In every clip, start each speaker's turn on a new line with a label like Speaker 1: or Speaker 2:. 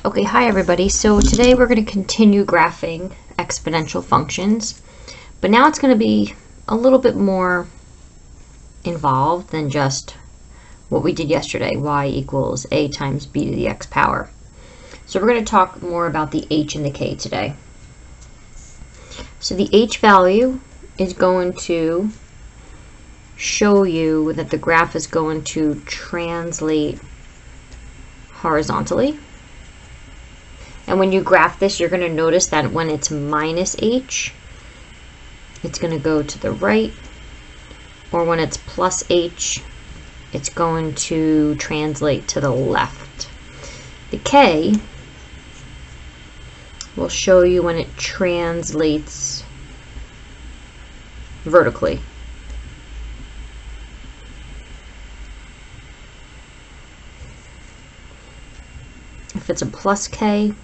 Speaker 1: Okay, hi everybody. So today we're going to continue graphing exponential functions, but now it's going to be a little bit more involved than just what we did yesterday, y equals a times b to the x power. So we're going to talk more about the h and the k today. So the h value is going to show you that the graph is going to translate horizontally. And when you graph this, you're going to notice that when it's minus h, it's going to go to the right, or when it's plus h, it's going to translate to the left. The k will show you when it translates vertically. If it's a plus k,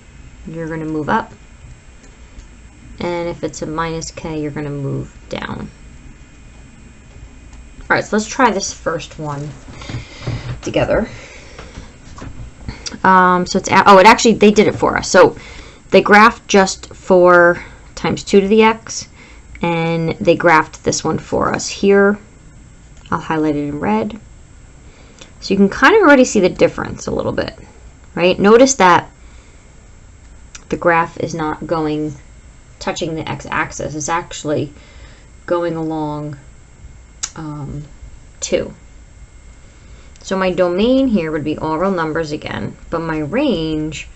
Speaker 1: you're going to move up, and if it's a minus k, you're going to move down. Alright, so let's try this first one together. So it's, it actually, they did it for us. So they graphed just 4 times 2 to the x, and they graphed this one for us here. I'll highlight it in red. So you can kind of already see the difference a little bit, right? Notice that the graph is not touching the x-axis. It's actually going along 2. So my domain here would be all real numbers again, but my range,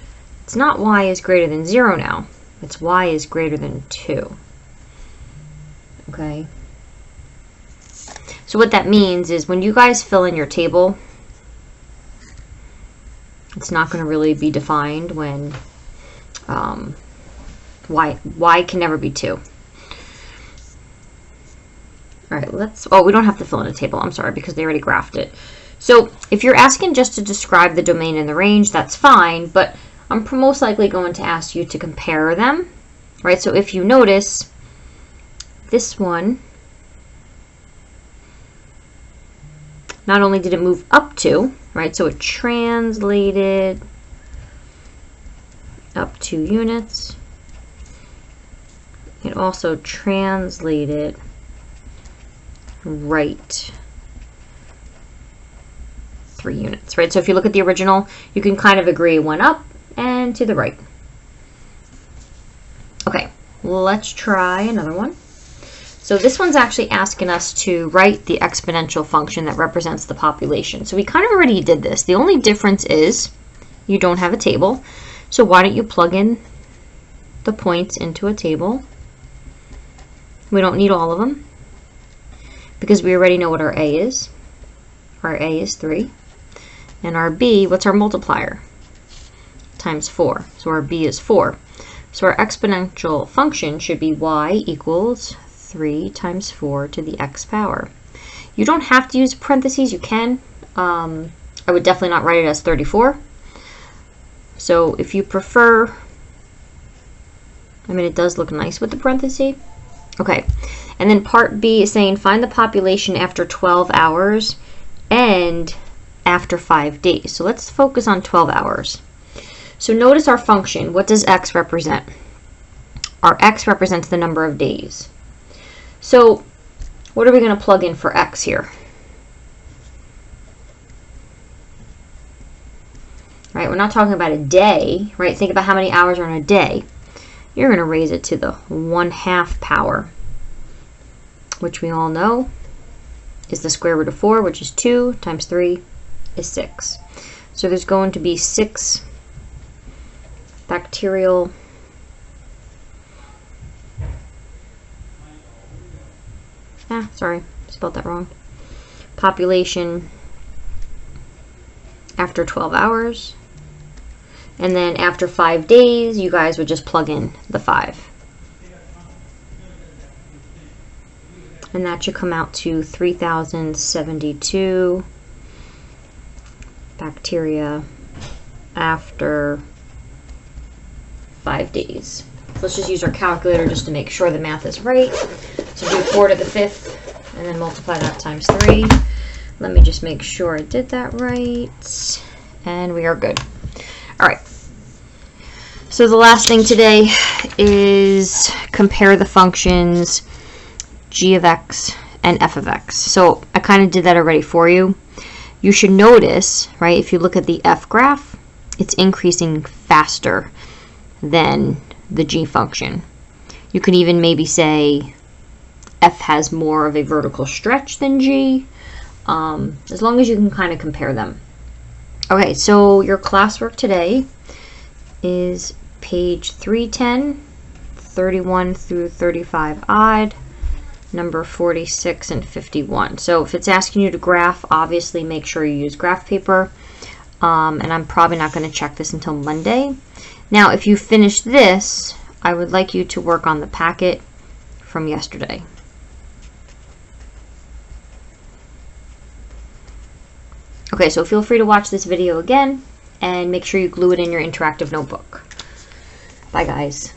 Speaker 1: it's not y is greater than 0 now. It's y is greater than 2. Okay? So what that means is when you guys fill in your table, it's not going to really be defined when y can never be 2. All right, we don't have to fill in a table, I'm sorry, because they already graphed it. So if you're asking just to describe the domain and the range, that's fine, but I'm most likely going to ask you to compare them, right? So if you notice, this one, not only did it move up 2, right? So it translated up 2 units. It also translated right 3 units, right? So if you look at the original, you can kind of agree it went up and to the right. Okay, let's try another one. So this one's actually asking us to write the exponential function that represents the population. So we kind of already did this. The only difference is you don't have a table. So why don't you plug in the points into a table? We don't need all of them because we already know what our a is. Our a is 3. And our b, what's our multiplier? Times 4. So our b is 4. So our exponential function should be y equals 3 times 4 to the x power. You don't have to use parentheses. You can. I would definitely not write it as 34. So if you prefer, I mean, it does look nice with the parentheses. Okay, and then part B is saying find the population after 12 hours and after 5 days. So let's focus on 12 hours. So notice our function. What does x represent? Our x represents the number of days. So what are we going to plug in for x here? Right, we're not talking about a day, right? Think about how many hours are in a day. You're going to raise it to the 1/2 power, which we all know is the square root of 4, which is 2 times 3 is 6. So there's going to be 6 bacterial sorry, spelled that wrong. Population after 12 hours. And then after 5 days, you guys would just plug in the 5. And that should come out to 3,072 bacteria after 5 days. Let's just use our calculator just to make sure the math is right. So do 4 to the 5th and then multiply that times 3. Let me just make sure I did that right. And we are good. All right. So the last thing today is compare the functions g of x and f of x. So I kind of did that already for you. You should notice, right, if you look at the f graph, it's increasing faster than the g function. You could even maybe say f has more of a vertical stretch than g, as long as you can kind of compare them. Okay, so your classwork today is page 310, 31 through 35 odd, number 46 and 51. So if it's asking you to graph, obviously make sure you use graph paper. And I'm probably not going to check this until Monday. Now, if you finish this, I would like you to work on the packet from yesterday. Okay, so feel free to watch this video again, and make sure you glue it in your interactive notebook. Bye, guys.